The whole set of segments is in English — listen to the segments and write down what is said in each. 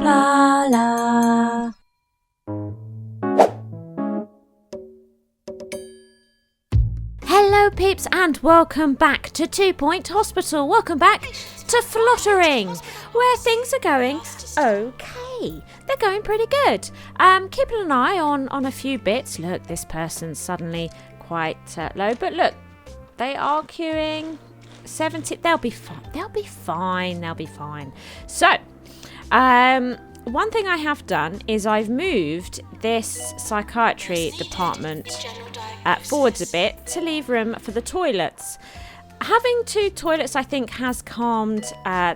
Blarla. Hello peeps and welcome back to 2 Point Hospital. Welcome back to Flottering, where things are going okay. They're going pretty good. Keeping an eye on a few bits. Look, this person's suddenly quite low, but look, they are queuing 70. They'll be fine. So, one thing I have done is I've moved this psychiatry department forwards a bit to leave room for the toilets. Having 2 toilets, I think, has calmed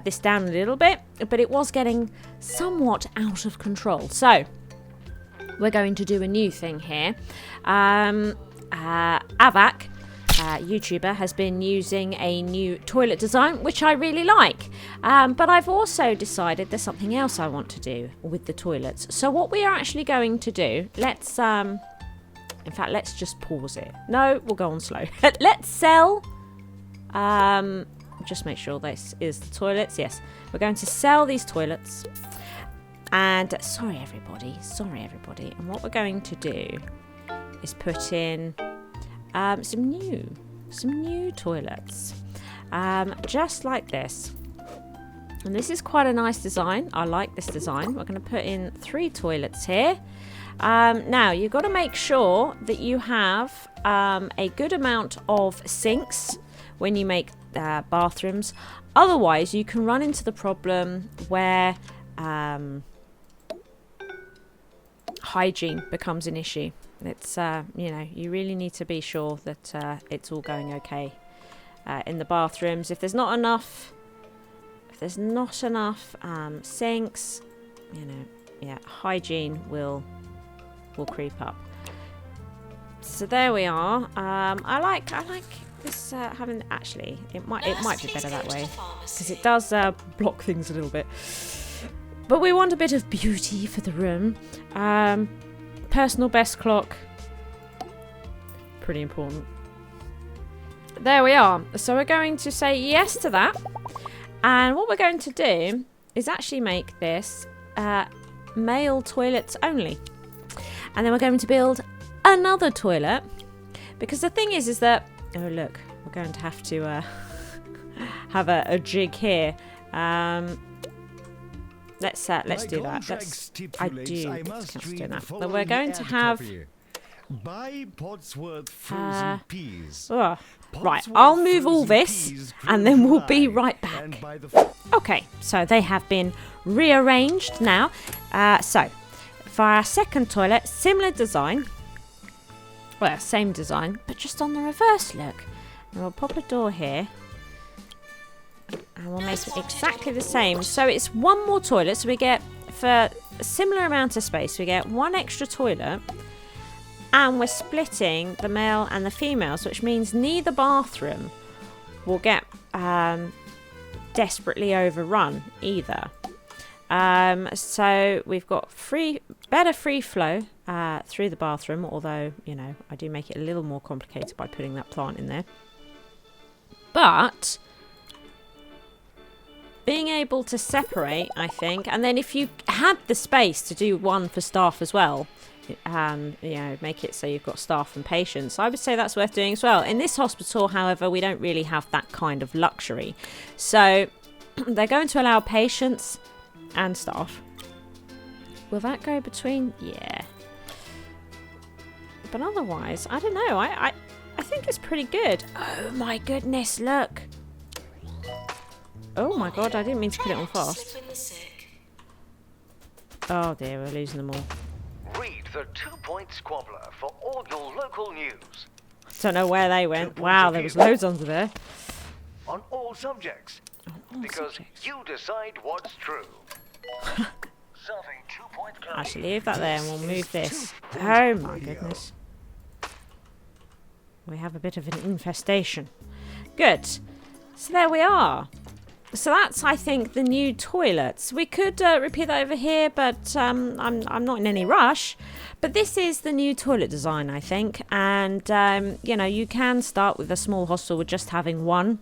this down a little bit, but it was getting somewhat out of control. So, we're going to do a new thing here. Avak, YouTuber, has been using a new toilet design, which I really like. But I've also decided there's something else I want to do with the toilets. So what we are actually going to do, let's just pause it. No, we'll go on slow. Let's sell. Just make sure this is the toilets. Yes, we're going to sell these toilets. And sorry everybody. And what we're going to do is put in some new toilets, just like this. And this is quite a nice design. I like this design. We're going to put in 3 toilets here. Now you've got to make sure that you have a good amount of sinks when you make bathrooms. Otherwise, you can run into the problem where hygiene becomes an issue. It's you really need to be sure that it's all going okay in the bathrooms. If there's not enough sinks, hygiene will creep up. So there we are. I like this having, actually it might be better that way because it does block things a little bit. But we want a bit of beauty for the room. Personal best clock, pretty important. There we are. So we're going to say yes to that, and what we're going to do is actually make this male toilets only, and then we're going to build another toilet, because the thing is that, oh look, we're going to have to have a jig here. Let's do that. I do doing that. But we're going to have right, I'll move all this and then we'll be right back. Okay, so they have been rearranged now. So for our second toilet, similar design. Well, same design, but just on the reverse, look. And we'll pop a door here. And we'll make it exactly the same. So it's 1 more toilet. So we get, for a similar amount of space, we get 1 extra toilet. And we're splitting the male and the females, which means neither bathroom will get desperately overrun either. So we've got better free flow through the bathroom, although, I do make it a little more complicated by putting that plant in there. But being able to separate, I think, and then if you had the space to do 1 for staff as well, make it so you've got staff and patients, I would say that's worth doing as well. In this hospital, however, we don't really have that kind of luxury. So they're going to allow patients and staff. Will that go between? Yeah. But otherwise, I don't know. I think it's pretty good. Oh my goodness, look. Oh my god, I didn't mean to put it on fast. Oh dear, we're losing them all. Read the 2 Point Squabbler for all your local news. Don't know where they went. Wow, there was loads under there. On all subjects. Because you decide what's true. Serving 2 Point. Actually, leave that there and we'll move this. Oh my goodness. We have a bit of an infestation. Good. So there we are. So that's, I think, the new toilets. We could repeat that over here, but I'm not in any rush. But this is the new toilet design, I think. And, you can start with a small hostel with just having 1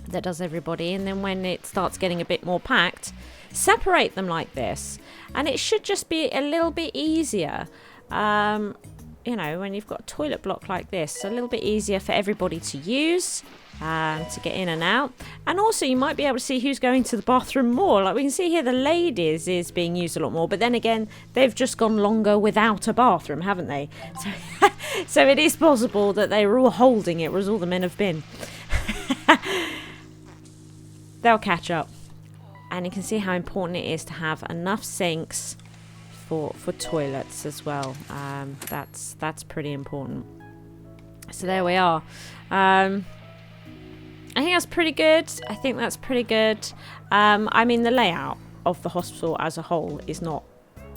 that does everybody. And then when it starts getting a bit more packed, separate them like this, and it should just be a little bit easier. You know, when you've got a toilet block like this, a little bit easier for everybody to use, to get in and out. And also you might be able to see who's going to the bathroom more. Like we can see here the ladies is being used a lot more, but then again they've just gone longer without a bathroom, haven't they? So it is possible that they were all holding it, whereas all the men have been. They'll catch up. And you can see how important it is to have enough sinks for toilets as well. That's pretty important. So there we are. I think that's pretty good. I mean, the layout of the hospital as a whole is not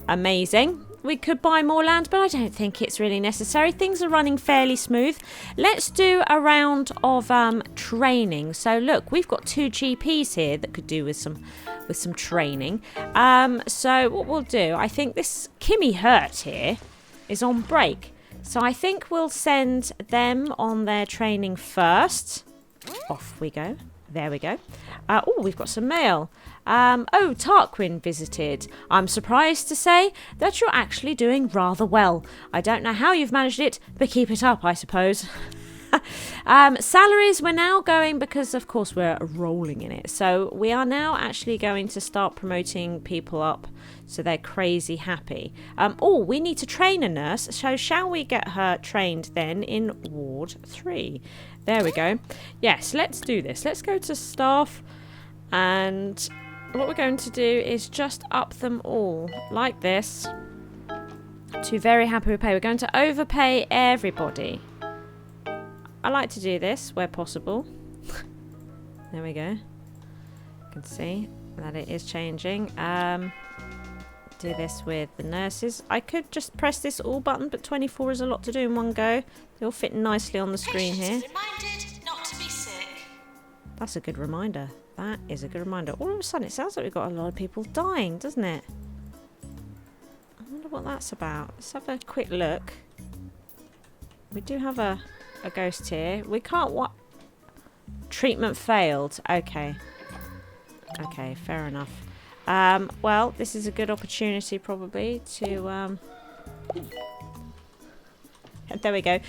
amazing. We could buy more land, but I don't think it's really necessary. Things are running fairly smooth. Let's do a round of training. So look, we've got 2 GPs here that could do with some training. So what we'll do, I think this Kimmy Hurt here is on break. So I think we'll send them on their training first. Off we go. There we go. Oh, we've got some mail. Oh, Tarquin visited. I'm surprised to say that you're actually doing rather well. I don't know how you've managed it, but keep it up, I suppose. Salaries, we're now going, because of course we're rolling in it. So we are now actually going to start promoting people up so they're crazy happy. Oh, we need to train a nurse. So shall we get her trained then in Ward 3? There we go. Yes, let's do this. Let's go to staff, and what we're going to do is just up them all like this to very happy with pay. We're going to overpay everybody. I like to do this where possible. There we go. You can see that it is changing. Do this with the nurses. I could just press this all button, but 24 is a lot to do in one go. They all fit nicely on the screen here. Reminded not to be sick. That's a good reminder. That is a good reminder. All of a sudden, it sounds like we've got a lot of people dying, doesn't it? I wonder what that's about. Let's have a quick look. We do have a ghost here. We can't... What? Treatment failed. Okay. Okay, fair enough. Well, this is a good opportunity probably to... There we go.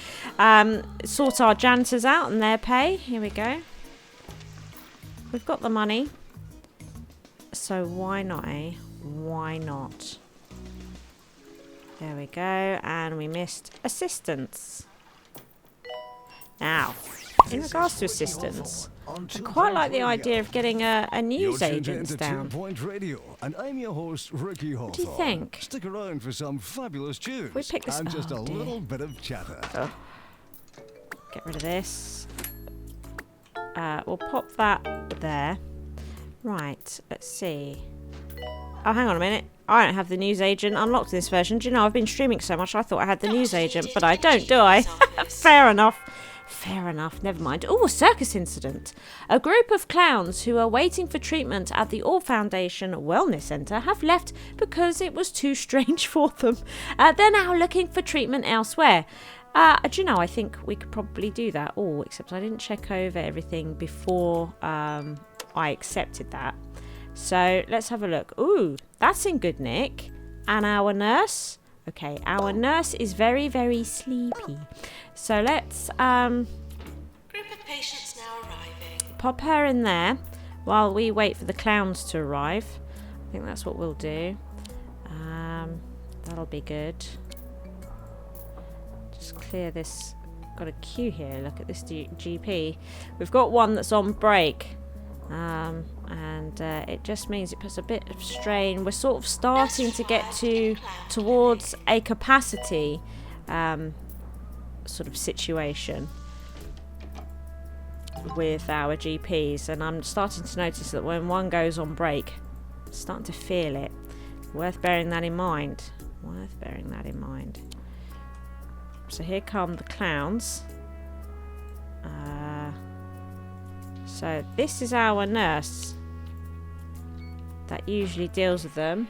Sort our janitors out and their pay. Here we go. We've got the money. So why not, eh? Why not? There we go. And we missed assistance. Now, in regards to assistance, I quite like the idea of getting a news agent down. Radio, and I'm your host, Ricky Hawthorne. What do you think? Stick around for some fabulous tunes We pick this and just a dear. little bit of chatter. Get rid of this. We'll pop that there. Right, let's see. Oh, hang on a minute. I don't have the news agent unlocked in this version. Do you know, I've been streaming so much I thought I had the news agent, but I don't, do I? Fair enough. Fair enough, never mind. Oh, a circus incident. A group of clowns who are waiting for treatment at the All Foundation Wellness Centre have left because it was too strange for them. They're now looking for treatment elsewhere. Do you know, I think we could probably do that. Oh, except I didn't check over everything before I accepted that. So let's have a look. Ooh, that's in good nick. And our nurse... Okay, our nurse is very, very sleepy. So let's Group of patients now arriving. pop her in there while we wait for the clowns to arrive. I think that's what we'll do. That'll be good. Just clear this. Got a queue here. Look at this GP. We've got one that's on break. And it just means it puts a bit of strain. We're sort of starting to get towards a capacity sort of situation with our GPs, and I'm starting to notice that when one goes on break, I'm starting to feel it. Worth bearing that in mind. Worth bearing that in mind. So here come the clowns. So this is our nurse that usually deals with them.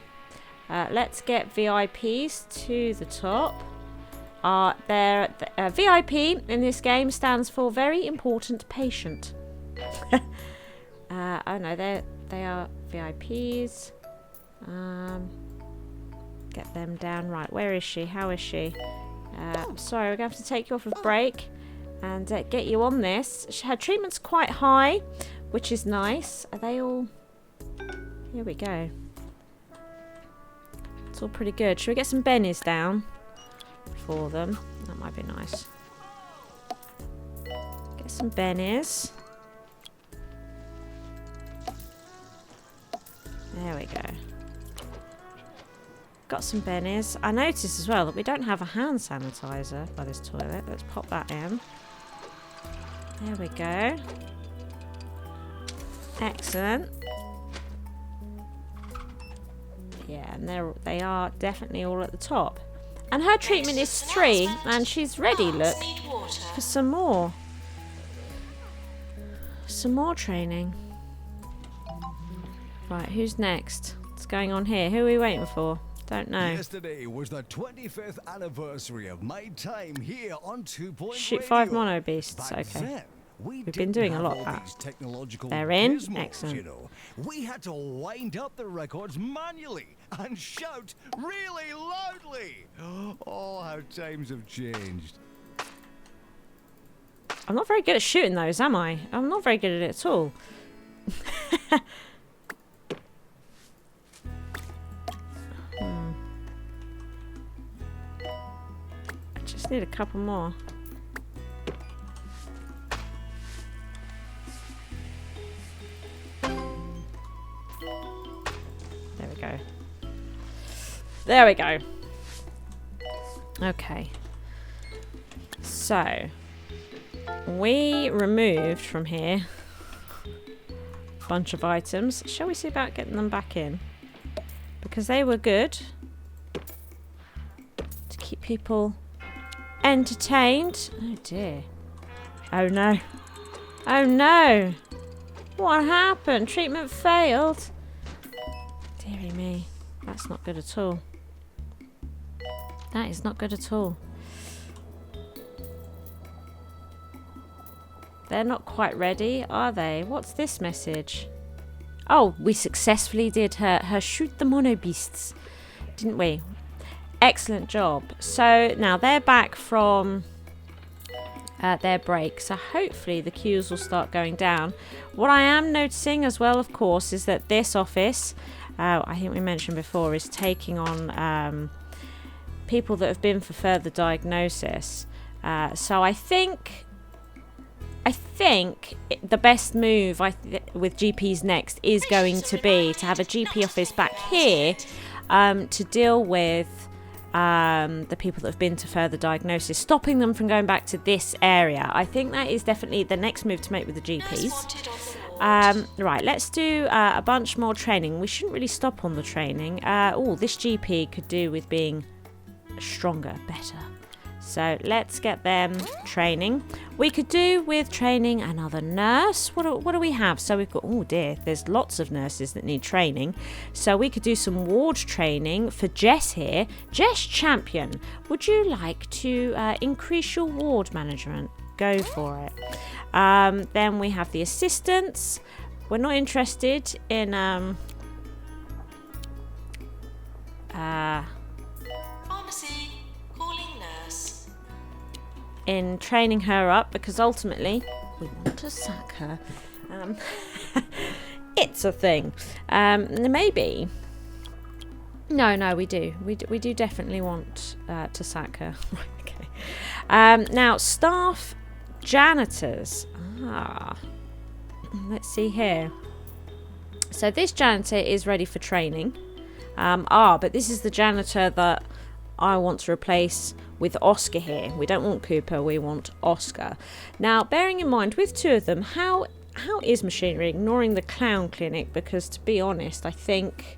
Let's get VIPs to the top. VIP in this game stands for very important patient. Oh no, they are VIPs. Get them down. Right, where is she? How is she? Sorry, we're going to have to take you off of break and get you on this. Her treatment's quite high, which is nice. Are they all... Here we go. It's all pretty good. Should we get some bennies down for them? That might be nice. Get some bennies. There we go. Got some bennies. I noticed as well that we don't have a hand sanitizer by this toilet. Let's pop that in. There we go. Excellent. Yeah, and they are definitely all at the top. And her treatment is 3, and she's ready, look, for some more. Some more training. Right, who's next? What's going on here? Who are we waiting for? Don't know. Yesterday was the 25th anniversary of my time here on 2 Point Shoot Radio. 5 mono beasts. Back Okay. then, We've been doing a lot of that. They're in. Excellent. You know. We had to wind up the records manually and shout really loudly. Oh, how times have changed. I'm not very good at shooting those, am I? I'm not very good at it at all. I just need a couple more. There we go. There we go. Okay. So, we removed from here a bunch of items. Shall we see about getting them back in? Because they were good to keep people entertained. Oh dear. Oh no. Oh no. What happened? Treatment failed. Dearie me. That's not good at all. That is not good at all. They're not quite ready, are they? What's this message? Oh, we successfully did her shoot the mono beasts, didn't we? Excellent job. So now they're back from their break, so hopefully the queues will start going down. What I am noticing as well, of course, is that this office, I think we mentioned before, is taking on people that have been for further diagnosis. So I think the best move with GPs next is going to be to have a GP office back here to deal with the people that have been to further diagnosis, stopping them from going back to this area. I think that is definitely the next move to make with the GPs. Right, let's do a bunch more training. We shouldn't really stop on the training. This GP could do with being stronger, better. So let's get them training. We could do with training another nurse. What do we have? So we've got, oh dear, there's lots of nurses that need training. So we could do some ward training for Jess here. Jess Champion, would you like to increase your ward management? Go for it. Then we have the assistants. We're not interested in Pharmacy, calling nurse. in training her up, because ultimately we want to sack her. It's a thing. Maybe. No, we do. We do definitely want to sack her. Okay. Now, staff janitors. Let's see here. So this janitor is ready for training. But this is the janitor that I want to replace with Oscar here. We don't want Cooper, we want Oscar. Now, bearing in mind, with two of them, how is machinery, ignoring the clown clinic? Because to be honest, I think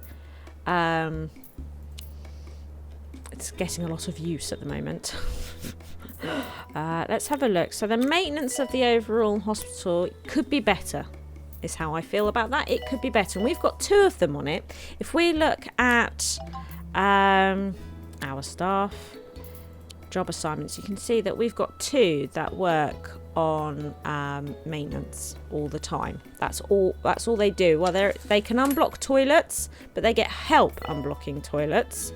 it's getting a lot of use at the moment. Let's have a look. So the maintenance of the overall hospital could be better, is how I feel about that. It could be better, and we've got two of them on it. If we look at our staff job assignments, you can see that we've got two that work on maintenance all the time. That's all they do. Well, they can unblock toilets, but they get help unblocking toilets.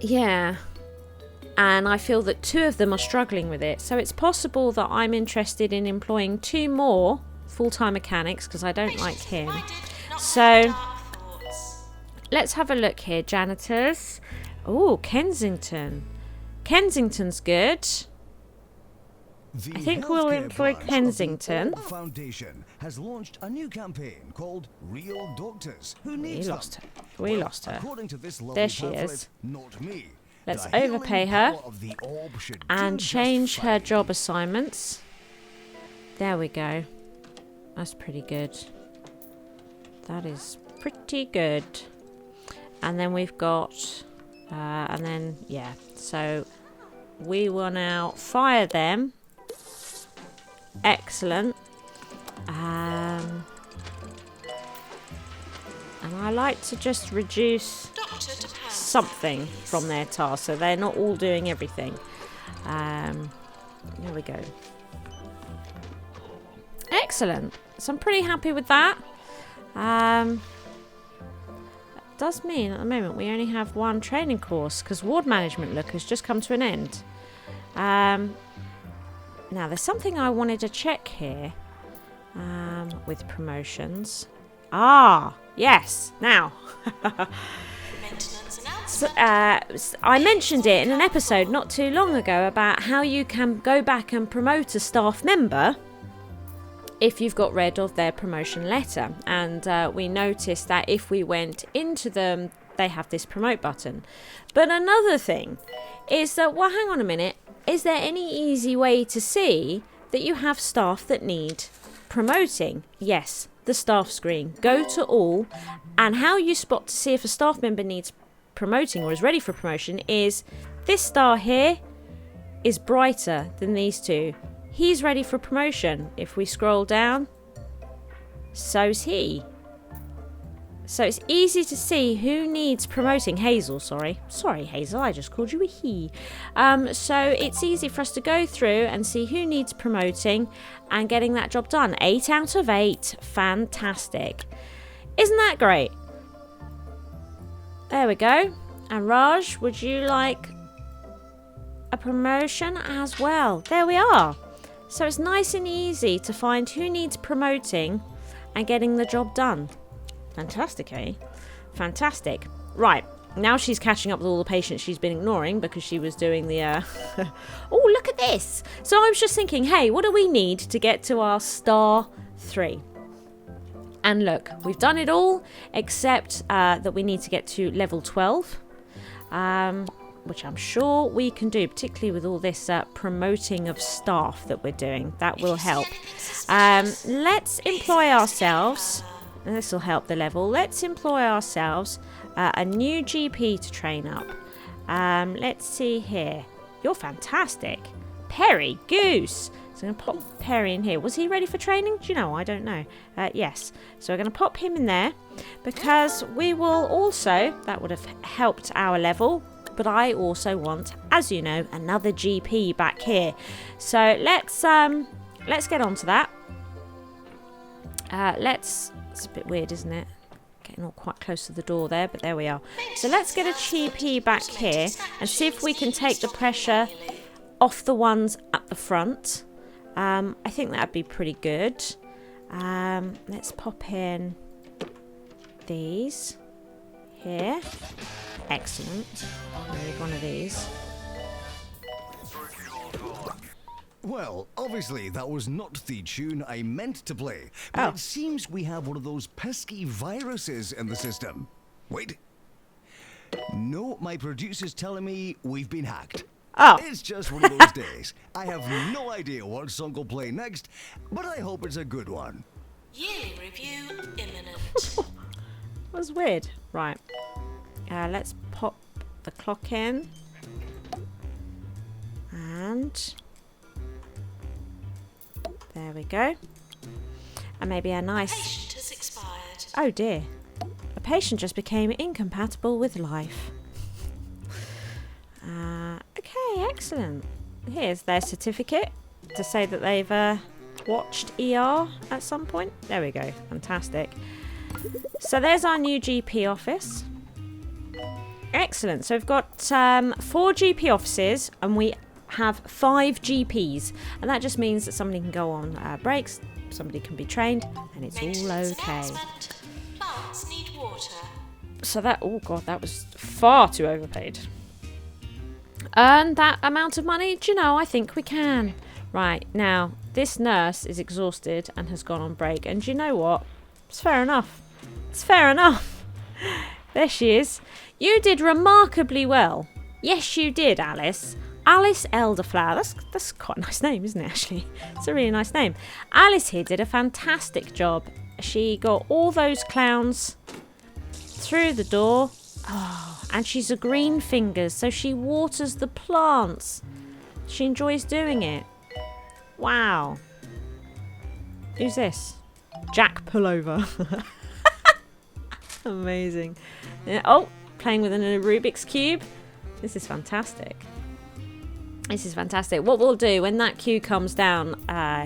Yeah. And I feel that 2 of them are struggling with it. So it's possible that I'm interested in employing 2 more full-time mechanics because I don't like him. So let's have a look here. Janitors. Oh, Kensington. Kensington's good. I think we'll employ Kensington. The Foundation has launched a new campaign called Real Doctors. Who needs We them? lost her. We lost her. According to this lovely There she pamphlet, is. Not me. Let's The healing overpay her power of the orb should and do just change her fine. job assignments. There we go. That's pretty good. That is pretty good. And then we've got... and then, yeah. So we will now fire them. Excellent. And I like to just reduce Doctor to pound. something from their task, so they're not all doing everything. There we go. Excellent. So I'm pretty happy with that. Does mean at the moment we only have 1 training course because ward management look has just come to an end. Now there's something I wanted to check here with promotions. Yes. Now Maintenance so, announcement. I mentioned it in an episode not too long ago about how you can go back and promote a staff member if you've got rid of their promotion letter. And we noticed that if we went into them, they have this promote button. But another thing is that, well, hang on a minute, is there any easy way to see that you have staff that need promoting? Yes, the staff screen. Go to all, and how you spot to see if a staff member needs promoting or is ready for promotion is this star here is brighter than these 2. He's ready for promotion. If we scroll down, so's he. So it's easy to see who needs promoting. Hazel, sorry. Sorry, Hazel, I just called you a he. So it's easy for us to go through and see who needs promoting and getting that job done. 8 out of 8. Fantastic. Isn't that great? There we go. And Raj, would you like a promotion as well? There we are. So it's nice and easy to find who needs promoting and getting the job done. Fantastic, eh? Fantastic. Right, now she's catching up with all the patients she's been ignoring because she was doing the... Oh, look at this! So I was just thinking, hey, what do we need to get to our star 3? And look, we've done it all except that we need to get to level 12. Which I'm sure we can do, particularly with all this promoting of staff that we're doing. That will help. Let's employ ourselves, and this will help the level. Let's employ ourselves a new GP to train up. Let's see here. You're fantastic. Perry Goose. So I'm going to pop Perry in here. Was he ready for training? Do you know? I don't know. Yes. So we're going to pop him in there because we will also, that would have helped our level, but I also want, as you know, another GP back here. So let's get on to that. It's a bit weird, isn't it? Getting all quite close to the door there, but there we are. So let's get a GP back here and see if we can take the pressure off the ones at the front. I think that'd be pretty good. Let's pop in these here. Excellent. I need one of these. Well, obviously that was not the tune I meant to play. But it seems we have one of those pesky viruses in the system. Wait. No, my producer's telling me we've been hacked. Oh. It's just one of those days. I have no idea what song will play next, but I hope it's a good one. Yearly review imminent. That was weird. Right. Let's pop the clock in. And there we go. And maybe a nice... Patient has expired. Oh dear. A patient just became incompatible with life. Excellent. Here's their certificate to say that they've watched ER at some point. There we go. Fantastic. So there's our new GP office. Excellent. So we've got 4 GP offices and we have 5 GPs. And that just means that somebody can go on breaks, somebody can be trained, and it's all okay. Plants need water. So that, oh god, that was far too overpaid. Earn that amount of money? Do you know, I think we can. Right, now, this nurse is exhausted and has gone on break. And do you know what? It's fair enough. It's fair enough. There she is. You did remarkably well. Yes, you did, Alice. Alice Elderflower. That's quite a nice name, isn't it, actually? It's a really nice name. Alice here did a fantastic job. She got all those clowns through the door. Oh, and she's a green fingers, so she waters the plants. She enjoys doing it. Wow. Who's this? Jack Pullover. Amazing. Yeah, oh, playing with a Rubik's Cube. This is fantastic. This is fantastic. What we'll do when that queue comes down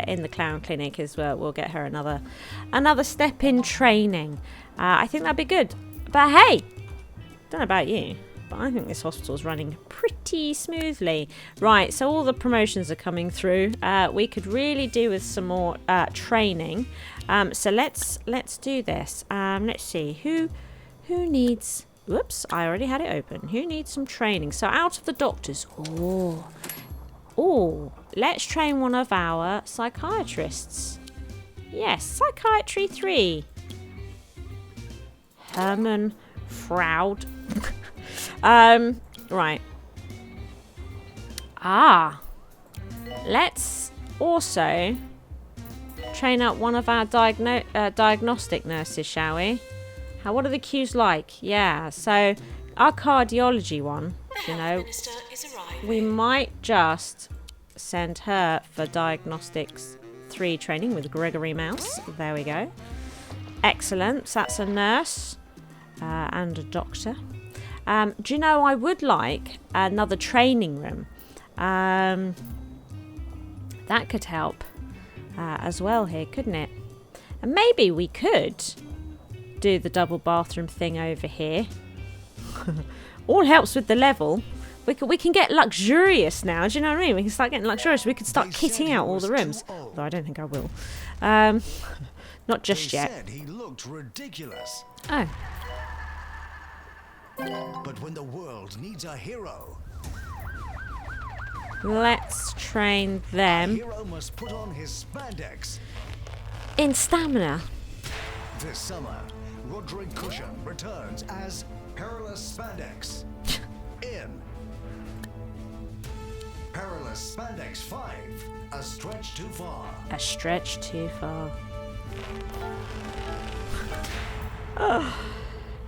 in the clown clinic is we'll get her another step in training. I think that'd be good. But hey, don't know about you, but I think this hospital's running pretty smoothly. Right, so all the promotions are coming through. We could really do with some more training. So let's do this. Let's see who needs. Whoops, I already had it open. Who needs some training? So out of the doctors, let's train one of our psychiatrists. Yes, Psychiatry 3. Herman Froud. Right. Let's also train up one of our diagnostic nurses, shall we? What are the queues like? Yeah, so our cardiology one, you know, we might just send her for Diagnostics 3 training with Gregory Mouse. There we go. Excellent. So that's a nurse and a doctor. Do you know, I would like another training room. That could help as well here, couldn't it? And maybe we could do the double bathroom thing over here. All helps with the level. We can get luxurious now. Do you know what I mean? We can start getting luxurious. We could start kitting out all the rooms. Although I don't think I will. Not just yet. Said he looked ridiculous. Oh. But when the world needs a hero, Let's train a them hero must put on his spandex. in stamina. This summer, Roderick Cushion returns as Perilous Spandex in Perilous Spandex 5, A Stretch Too Far. A stretch too far. Oh.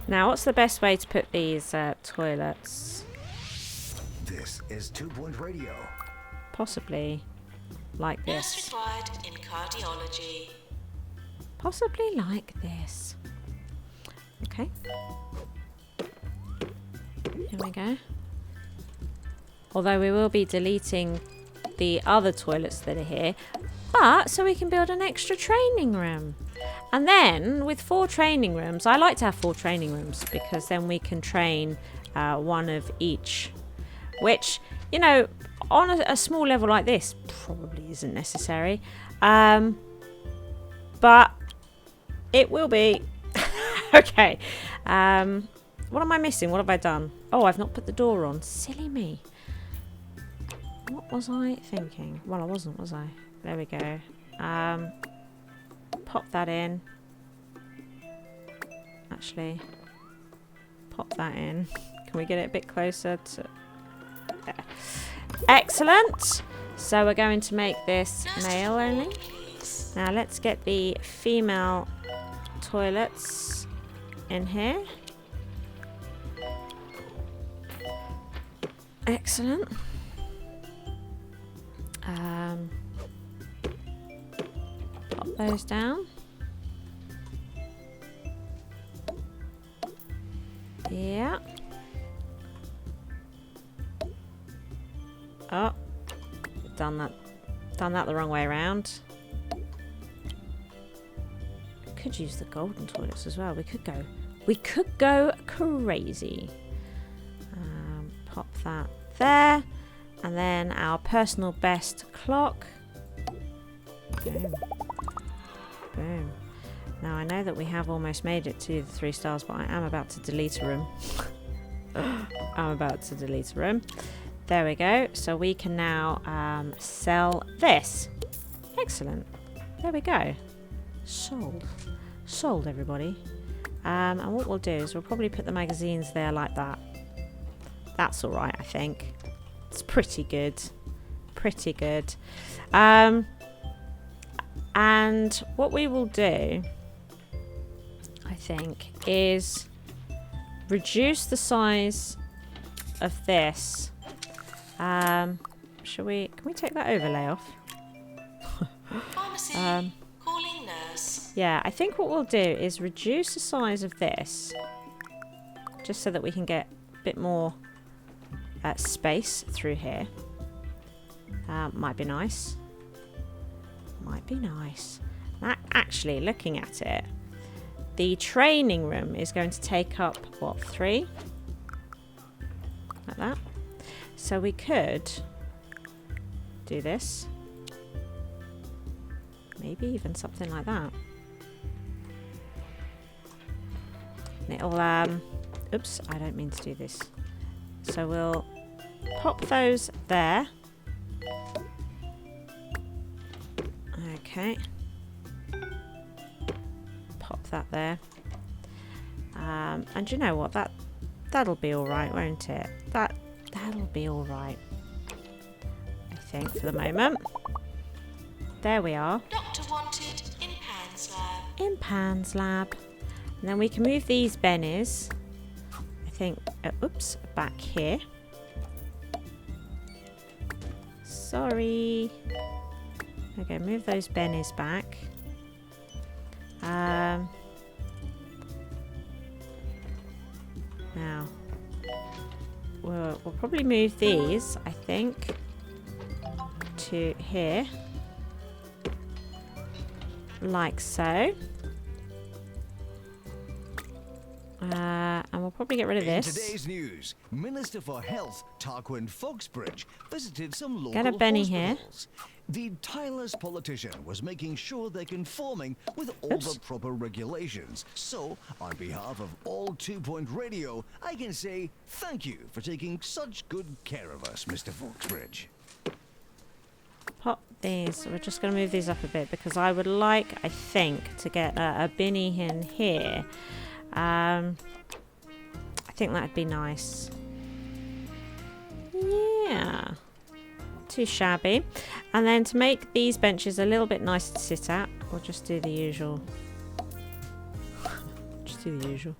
Now, what's the best way to put these toilets? This is 2 Point Radio. Possibly like Nurse this. required in cardiology. Possibly like this. Okay. Here we go. Although we will be deleting the other toilets that are here. But, so we can build an extra training room. And then, with 4 training rooms, I like to have 4 training rooms because then we can train one of each. Which, you know, on a small level like this, probably isn't necessary. But it will be. Okay. What am I missing? What have I done? Oh, I've not put the door on. Silly me. What was I thinking? Well, I wasn't, was I? There we go. Pop that in. Actually, pop that in. Can we get it a bit closer to... There. Excellent. So we're going to make this male only. Now let's get the female toilets in here. Excellent. Pop those down. Yeah. Oh, done that the wrong way around. Could use the golden toilets as well. We could go crazy. Pop that there, and then our personal best clock. Boom. Boom. Now I know that we have almost made it to the 3 stars, but I am about to delete a room. I'm about to delete a room. There we go. So we can now sell this. Excellent. There we go. Sold. Sold, everybody. And what we'll do is we'll probably put the magazines there like that. That's all right, I think. It's pretty good. Pretty good. And what we will do, I think, is reduce the size of this. Can we take that overlay off? Pharmacy, calling nurse. Yeah, I think what we'll do is reduce the size of this, just so that we can get a bit more space through here. Might be nice. Might be nice. Actually, looking at it, the training room is going to take up, what, 3? Like that. So we could do this. Maybe even something like that. And it'll, oops, I don't mean to do this. So we'll pop those there. Okay. Pop that there. And you know what? That'll be all right, won't it? That'll be all right. I think for the moment. There we are. Doctor wanted in Pan's lab. In Pan's lab. And then we can move these bennies. I think, oops, back here. Sorry. Okay, move those bennies back. Now, we'll probably move these, I think, to here. Like so. And we'll probably get rid of this. In today's news, Minister for Health Tarquin Foxbridge visited some local Get a Benny hospitals. The tireless politician was making sure they're conforming with all the proper regulations. So, on behalf of all 2 Point Radio, I can say thank you for taking such good care of us, Mr. Foxbridge. Pop these. We're just going to move these up a bit because I would like, I think, to get a binny in here. I think that'd be nice. Yeah. Too shabby. And then to make these benches a little bit nicer to sit at, we'll just do the usual. Just do the usual.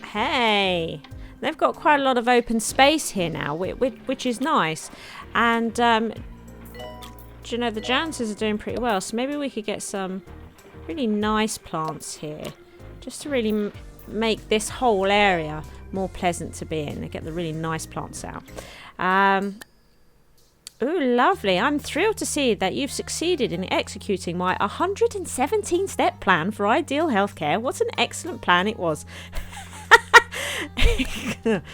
Hey! They've got quite a lot of open space here now, which is nice. And, do you know, the janitors are doing pretty well. So maybe we could get some really nice plants here. Just to really make this whole area more pleasant to be in. And get the really nice plants out. Ooh, lovely. I'm thrilled to see that you've succeeded in executing my 117-step plan for ideal healthcare. What an excellent plan it was. It's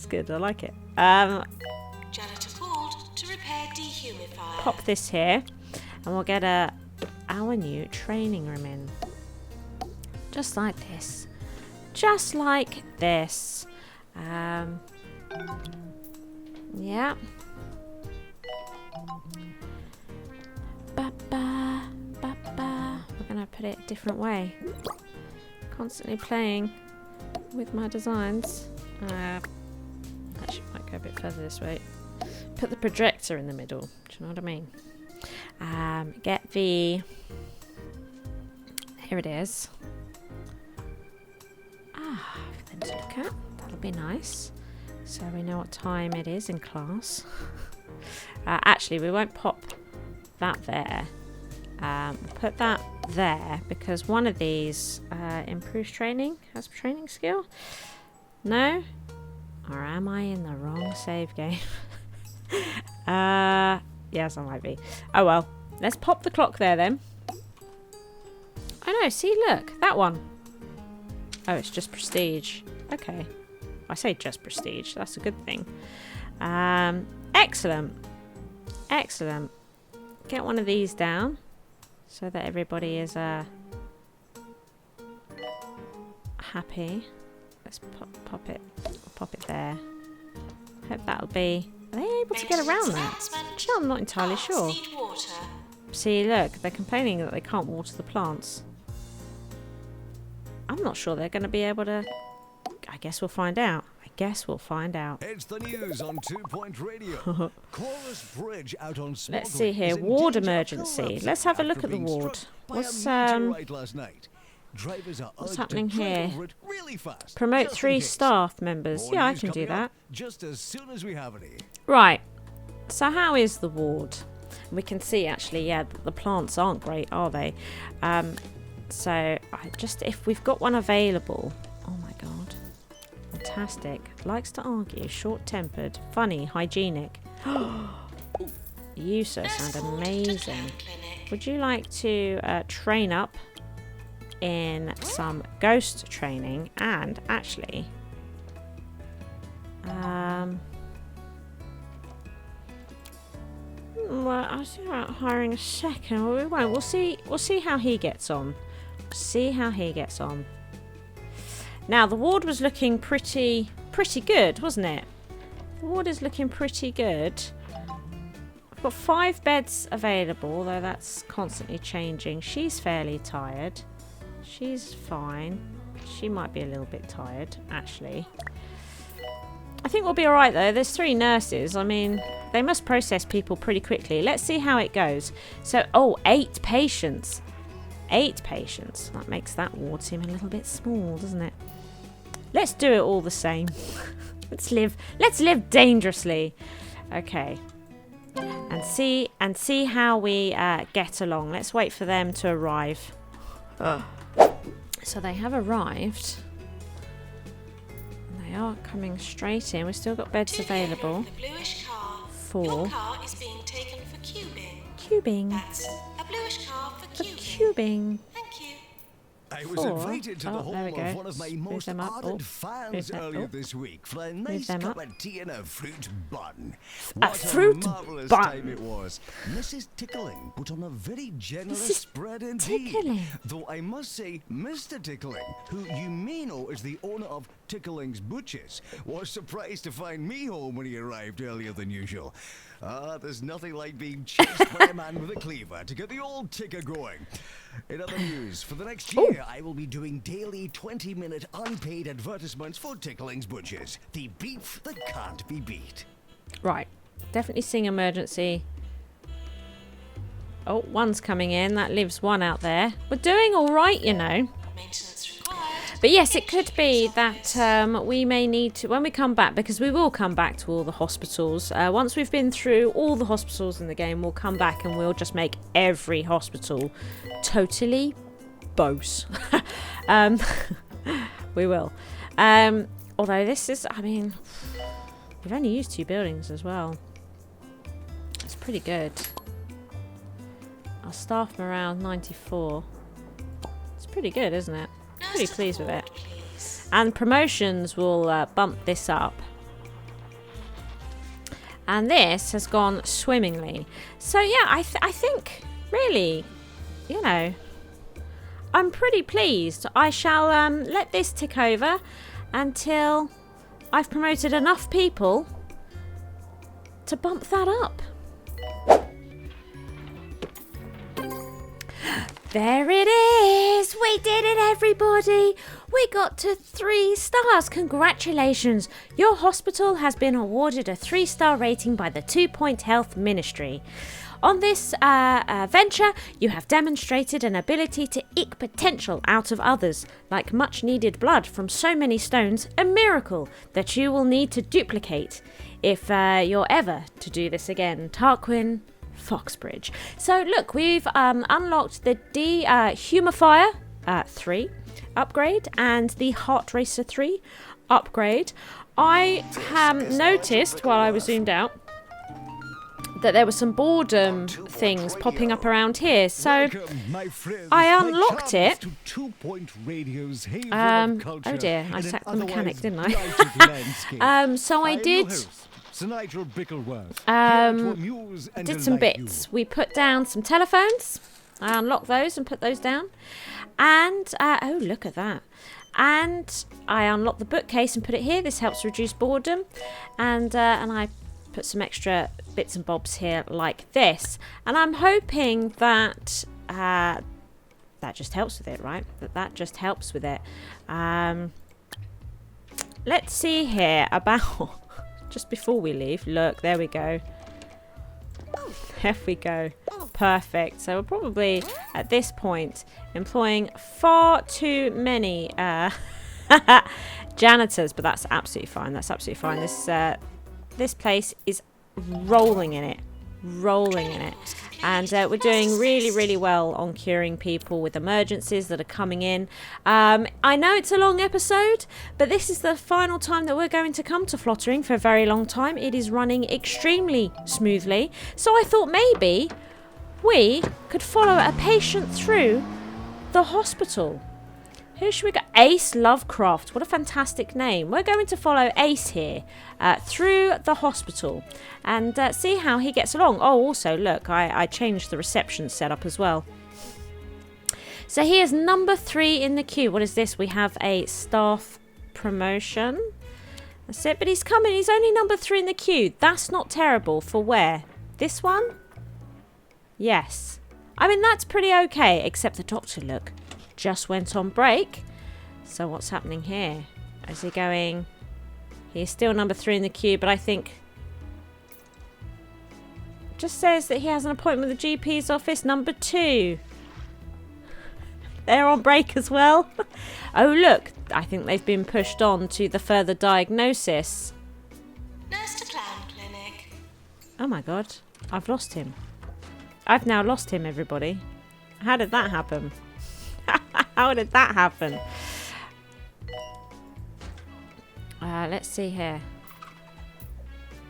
good, I like it. Janitor called to repair dehumidifier. Pop this here, and we'll get our new training room in. Just like this. Just like this. Yeah. We're gonna put it a different way. Constantly playing with my designs. Actually, might go a bit further this way. Put the projector in the middle. Do you know what I mean? Get the. Here it is. For them to look at. That'll be nice. So we know what time it is in class. Actually, we won't pop that there. Put that there because one of these improves training, has training skill. No? Or am I in the wrong save game? Yes, I might be. Oh well. Let's pop the clock there then. Oh no, see, look. That one. Oh, it's just prestige. Okay. I say just prestige. That's a good thing. Excellent. Excellent. Get one of these down so that everybody is happy. Let's pop it there. Hope that'll be... Are they able to get around that? Actually, I'm not entirely sure. See, look, they're complaining that they can't water the plants. I'm not sure they're going to be able to... I guess we'll find out. It's the news on 2 Point Radio. Chorus Bridge out on Smoggley. Let's see here. Ward emergency. Let's have a look at the ward. What's happening here? Really fast, Promote 3 staff members. More Yeah, I news can do coming up that. just as soon as we have any. Right. So how is the ward? We can see actually, yeah, the plants aren't great, are they? So if we've got one available. Oh my god. Fantastic. Likes to argue, short-tempered, funny, hygienic. You, sir, sound amazing. Would you like to train up in some ghost training and actually well, I was thinking about hiring a second. Well, we won't. We'll see how he gets on. Now the ward was looking pretty good, wasn't it? The ward is looking pretty good. I've got 5 beds available, although that's constantly changing. She's fairly tired. She's fine. She might be a little bit tired, actually. I think we'll be alright though. There's 3 nurses. I mean, they must process people pretty quickly. Let's see how it goes. So, 8 patients. 8 patients. That makes that ward seem a little bit small, doesn't it? Let's do it all the same. Let's live dangerously. Okay. And see how we get along. Let's wait for them to arrive. So they have arrived. They are coming straight in. We've still got beds available. The bluish car. 4. Your car is being taken for cubing. Cubing. That's a bluish car for For cubing. cubing. Thank you. I was 4. invited to the Oh, there we home of go. one of my Move most them up. ardent Oh, fans move that- earlier oh. this week for a nice them cup up. of tea and a fruit bun. A What fruit marvellous bun. time it was. Mrs. Tickling put on a very generous Mrs. spread indeed. Tickling. Though I must say, Mr. Tickling, who you may know is the owner of Tickling's Butchers, was surprised to find me home when he arrived earlier than usual. There's nothing like being chased by a man with a cleaver to get the old ticker going. In other news, for the next year, I will be doing daily 20-minute unpaid advertisements for Tickling's Butchers. The beef that can't be beat. Right. Definitely seeing emergency. Oh, one's coming in. That leaves one out there. We're doing all right, you know. Maintenance required. But yes, it could be that we may need to, when we come back, because we will come back to all the hospitals. Once we've been through all the hospitals in the game, we'll come back and we'll just make every hospital totally boss. We will. Although this is, I mean, we've only used 2 buildings as well. It's pretty good. Our staff morale 94. It's pretty good, isn't it? Pretty pleased with it. And promotions will bump this up. And this has gone swimmingly. So yeah, I think really, you know, I'm pretty pleased. I shall let this tick over until I've promoted enough people to bump that up. There it is! We did it, everybody! We got to 3 stars. Congratulations! Your hospital has been awarded a 3-star rating by the 2 Point Health Ministry. On this venture, you have demonstrated an ability to eke potential out of others, like much needed blood from so many stones, a miracle that you will need to duplicate if you're ever to do this again. Tarquin Foxbridge. So look, we've unlocked the Dehumifier 3 upgrade and the Heart Racer 3 upgrade. I noticed while I was zoomed out that there were some boredom things popping up around here, so I unlocked it. Oh dear, I sacked the mechanic, didn't I? So I did did some bits. We put down some telephones. I unlocked those and put those down. And, oh, look at that. And I unlocked the bookcase and put it here. This helps reduce boredom. And I put some extra bits and bobs here like this. And I'm hoping that that just helps with it, right? That just helps with it. Let's see here about... Just before we leave, look, there we go. There we go. Perfect. So we're probably, at this point, employing far too many janitors, but that's absolutely fine. That's absolutely fine. This place is rolling in it. Rolling in it. And we're doing really, really well on curing people with emergencies that are coming in. I know it's a long episode, but this is the final time that we're going to come to Flottering for a very long time. It is running extremely smoothly. So I thought maybe we could follow a patient through the hospital. Who should we go? Ace Lovecraft. What a fantastic name. We're going to follow Ace here through the hospital and see how he gets along. Oh, also, look, I changed the reception setup as well. So he is number 3 in the queue. What is this? We have a staff promotion. That's it. But he's coming. He's only number 3 in the queue. That's not terrible. For where? This one? Yes. I mean, that's pretty okay, except the doctor, look, just went on break. So what's happening here? Is he going... He's still number 3 in the queue, but I think... Just says that he has an appointment with the GP's office, number 2. They're on break as well. Oh, look. I think they've been pushed on to the further diagnosis. Nurse to Clown Clinic. Oh my god. I've lost him. I've now lost him, everybody. How did that happen? How did that happen? Let's see here.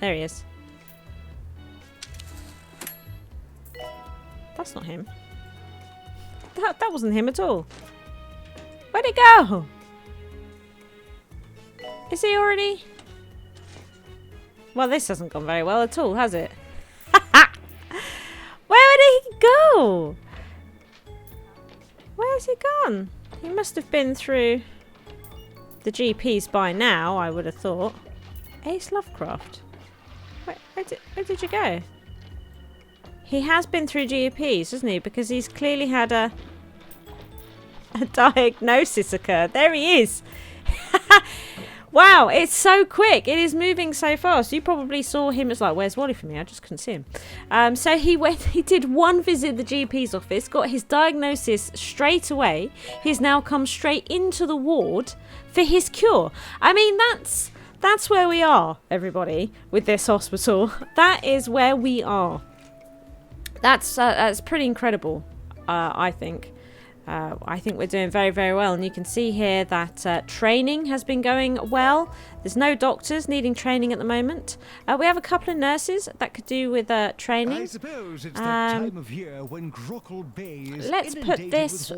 There he is. That's not him. That wasn't him at all. Where'd he go? Is he already... Well, this hasn't gone very well at all, has it? Where did he go? Where's he gone? He must have been through the GPs by now, I would have thought. Ace Lovecraft. Where did you go? He has been through GPs, hasn't he? Because he's clearly had a diagnosis occur. There he is. Wow, it's so quick. It is moving so fast. You probably saw him. It's like, where's Wally for me? I just couldn't see him. So he did one visit at the GP's office, got his diagnosis straight away. He's now come straight into the ward for his cure. I mean, that's where we are, everybody, with this hospital. That is where we are. That's pretty incredible, I think. I think we're doing very, very well. And you can see here that training has been going well. There's no doctors needing training at the moment. We have a couple of nurses that could do with training. I suppose it's that time of year when Grockle Bay is let's put this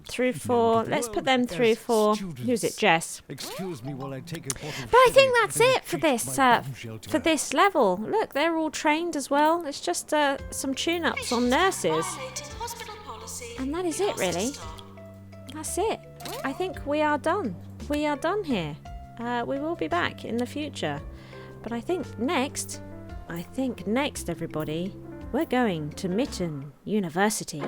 through for... Let's put them through for... Who's it? Jess. Excuse me while I take a bottle. But I think that's it for this level. Look, they're all trained as well. It's just some tune-ups on nurses. And that is it, really. That's it. I think we are done. We are done here. We will be back in the future. But I think next, everybody, we're going to Mitten University.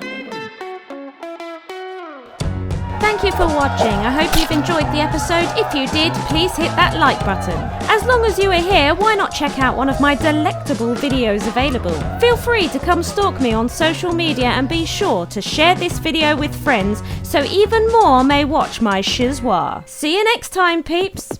Thank you for watching. I hope you've enjoyed the episode. If you did, please hit that like button. As long as you are here, why not check out one of my delectable videos available? Feel free to come stalk me on social media and be sure to share this video with friends so even more may watch my SHIZWAH. See you next time, peeps.